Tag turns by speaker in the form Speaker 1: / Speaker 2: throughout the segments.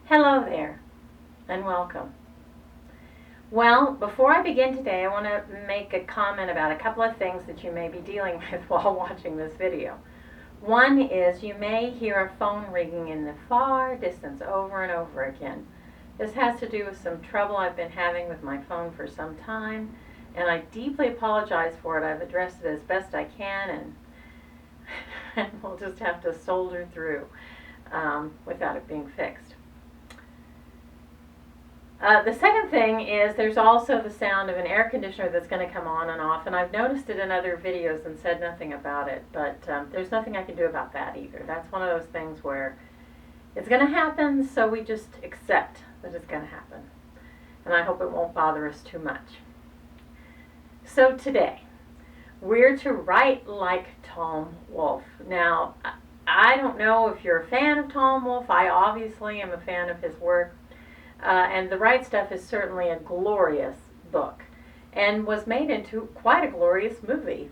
Speaker 1: Hello there, and welcome. Well, before I begin today, I want to make a comment about a couple of things that you may be dealing with while watching this video. One is you may hear a phone ringing in the far distance over and over again. This has to do with some trouble I've been having with my phone for some time, and I deeply apologize for it. I've addressed it as best I can, and we'll just have to soldier through without it being fixed. The second thing is there's also the sound of an air conditioner that's going to come on and off, and I've noticed it in other videos and said nothing about it, but there's nothing I can do about that either. That's one of those things where it's going to happen, so we just accept that it's going to happen, and I hope it won't bother us too much. So today, we're to write like Tom Wolfe. Now, I don't know if you're a fan of Tom Wolfe. I obviously am a fan of his work. And The Right Stuff is certainly a glorious book and was made into quite a glorious movie.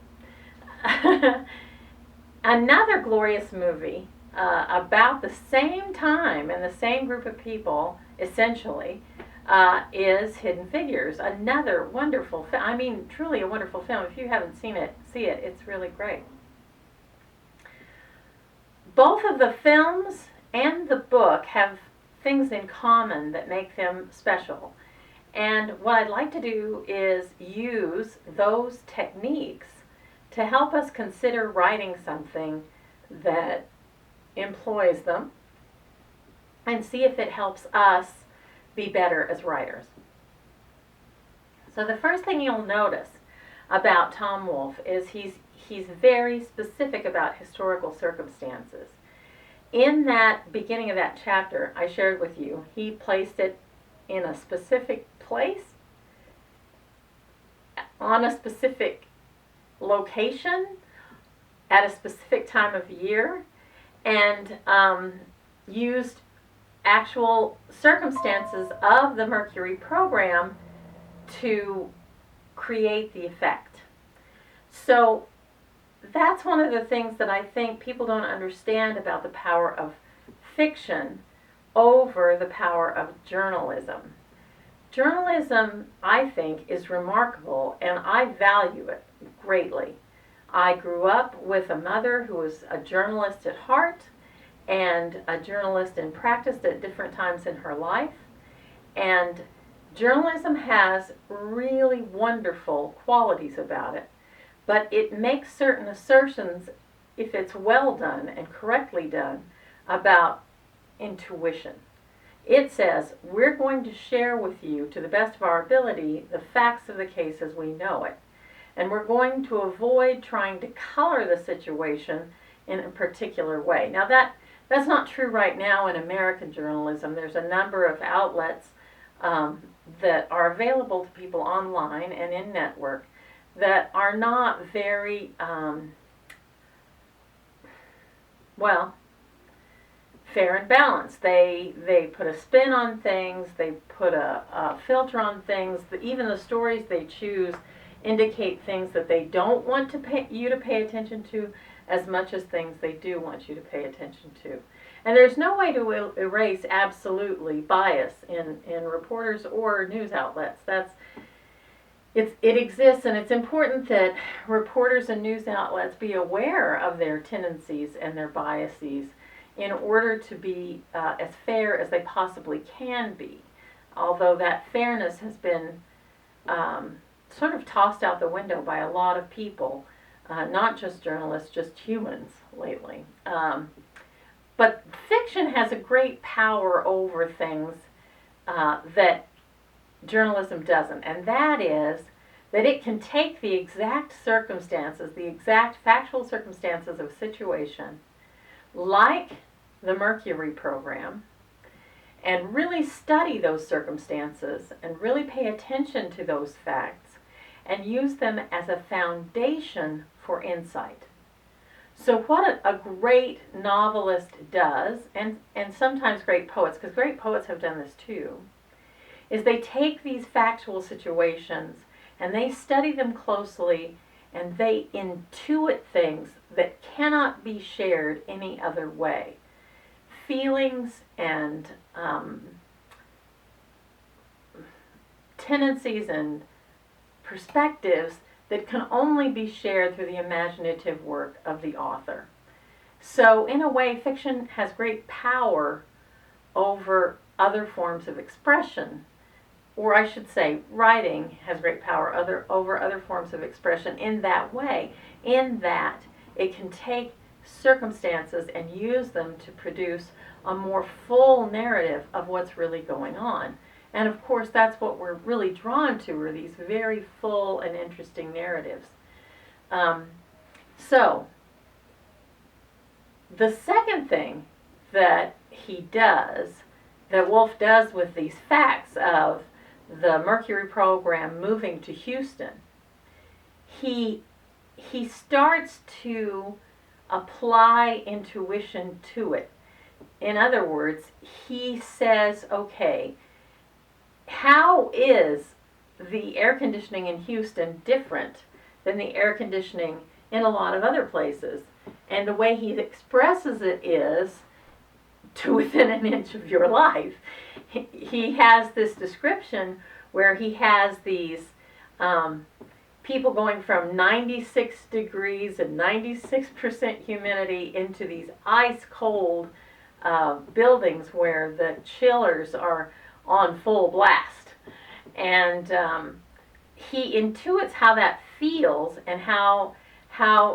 Speaker 1: Another glorious movie about the same time and the same group of people, essentially, is Hidden Figures. Another wonderful film. I mean, truly a wonderful film. If you haven't seen it, see it. It's really great. Both of the films and the book have things in common that make them special. And what I'd like to do is use those techniques to help us consider writing something that employs them and see if it helps us be better as writers. So the first thing you'll notice about Tom Wolfe is he's very specific about historical circumstances. In that beginning of that chapter I shared with you, he placed it in a specific place, on a specific location, at a specific time of year, and used actual circumstances of the Mercury program to create the effect. So that's one of the things that I think people don't understand about the power of fiction over the power of journalism. Journalism, I think, is remarkable, and I value it greatly. I grew up with a mother who was a journalist at heart and a journalist in practice at different times in her life. And journalism has really wonderful qualities about it. But it makes certain assertions, if it's well done and correctly done, about intuition. It says, we're going to share with you, to the best of our ability, the facts of the case as we know it. And we're going to avoid trying to color the situation in a particular way. Now that's not true right now in American journalism. There's a number of outlets that are available to people online and in network that are not very, fair and balanced. They put a spin on things, they put a filter on things. Even the stories they choose indicate things that they don't want you to pay attention to as much as things they do want you to pay attention to. And there's no way to erase absolutely bias in reporters or news outlets. It exists, and it's important that reporters and news outlets be aware of their tendencies and their biases in order to be as fair as they possibly can be. Although that fairness has been sort of tossed out the window by a lot of people, not just journalists, just humans lately. But fiction has a great power over things that journalism doesn't, and that is that it can take the exact circumstances, the exact factual circumstances of a situation, like the Mercury program, and really study those circumstances and really pay attention to those facts and use them as a foundation for insight. So what a great novelist does, and sometimes great poets, because great poets have done this too, is they take these factual situations and they study them closely and they intuit things that cannot be shared any other way. feelings and tendencies and perspectives that can only be shared through the imaginative work of the author. So in a way, fiction has great power over other forms of expression, or I should say writing has great power over other forms of expression in that way, in that it can take circumstances and use them to produce a more full narrative of what's really going on. And of course, that's what we're really drawn to, are these very full and interesting narratives. So, the second thing that he does, that Wolfe does with these facts of the Mercury program moving to Houston, he starts to apply intuition to it. In other words, he says, okay, how is the air conditioning in Houston different than the air conditioning in a lot of other places? And the way he expresses it is to within an inch of your life. He has this description where he has these people going from 96 degrees and 96% humidity into these ice cold buildings where the chillers are on full blast. And he intuits how that feels and how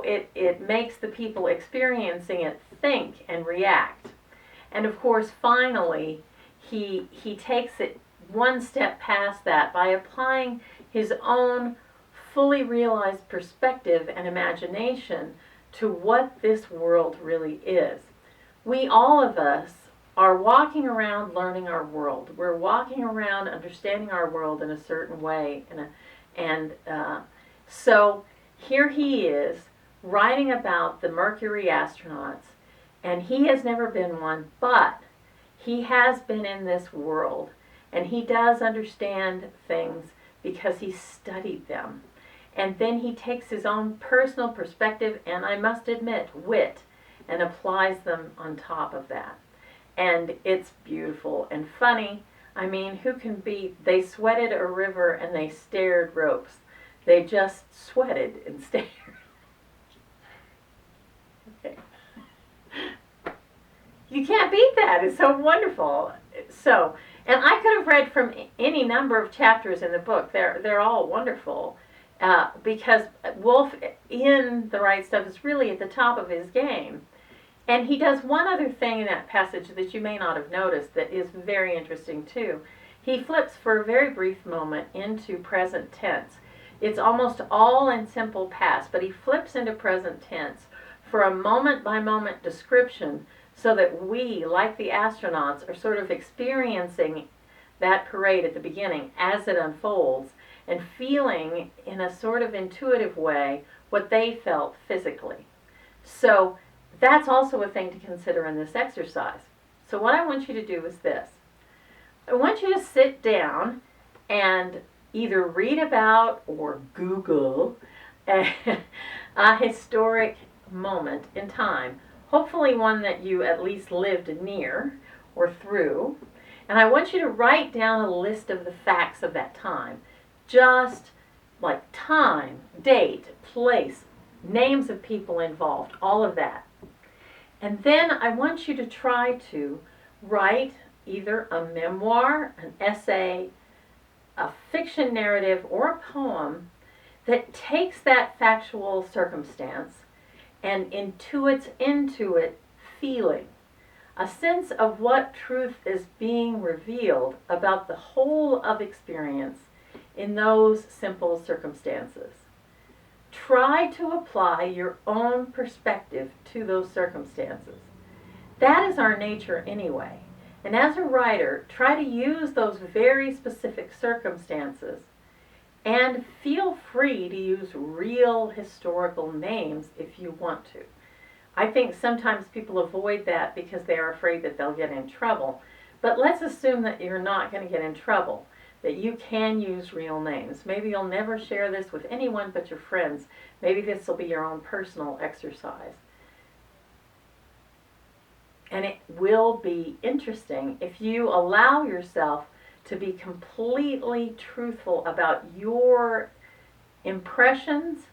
Speaker 1: it makes the people experiencing it think and react. And of course, finally, he takes it one step past that by applying his own fully realized perspective and imagination to what this world really is. We, all of us, are walking around learning our world. We're walking around understanding our world in a certain way. So here he is writing about the Mercury astronauts, and he has never been one, but he has been in this world, and he does understand things because he studied them. And then he takes his own personal perspective, and I must admit, wit, and applies them on top of that. And it's beautiful and funny. I mean, who can beat, they sweated a river and they stared ropes. They just sweated and stared. Okay. You can't beat that. It's so wonderful. So, and I could have read from any number of chapters in the book. They're all wonderful. Because Wolfe, in The Right Stuff, is really at the top of his game. And he does one other thing in that passage that you may not have noticed that is very interesting too. He flips for a very brief moment into present tense. It's almost all in simple past, but he flips into present tense for a moment-by-moment description so that we, like the astronauts, are sort of experiencing that parade at the beginning as it unfolds and feeling in a sort of intuitive way what they felt physically. So that's also a thing to consider in this exercise. So what I want you to do is this. I want you to sit down and either read about or Google a historic moment in time, hopefully one that you at least lived near or through. And I want you to write down a list of the facts of that time. Just like time, date, place, names of people involved, all of that. And then I want you to try to write either a memoir, an essay, a fiction narrative, or a poem that takes that factual circumstance and intuits into it feeling, a sense of what truth is being revealed about the whole of experience in those simple circumstances. Try to apply your own perspective to those circumstances. That is our nature anyway. And as a writer, try to use those very specific circumstances and feel free to use real historical names if you want to. I think sometimes people avoid that because they are afraid that they'll get in trouble. But let's assume that you're not going to get in trouble, that you can use real names. Maybe you'll never share this with anyone but your friends. Maybe this will be your own personal exercise. And it will be interesting if you allow yourself to be completely truthful about your impressions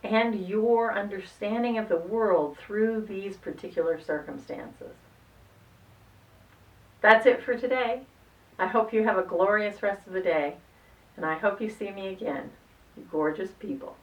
Speaker 1: and your understanding of the world through these particular circumstances. That's it for today. I hope you have a glorious rest of the day, and I hope you see me again, you gorgeous people.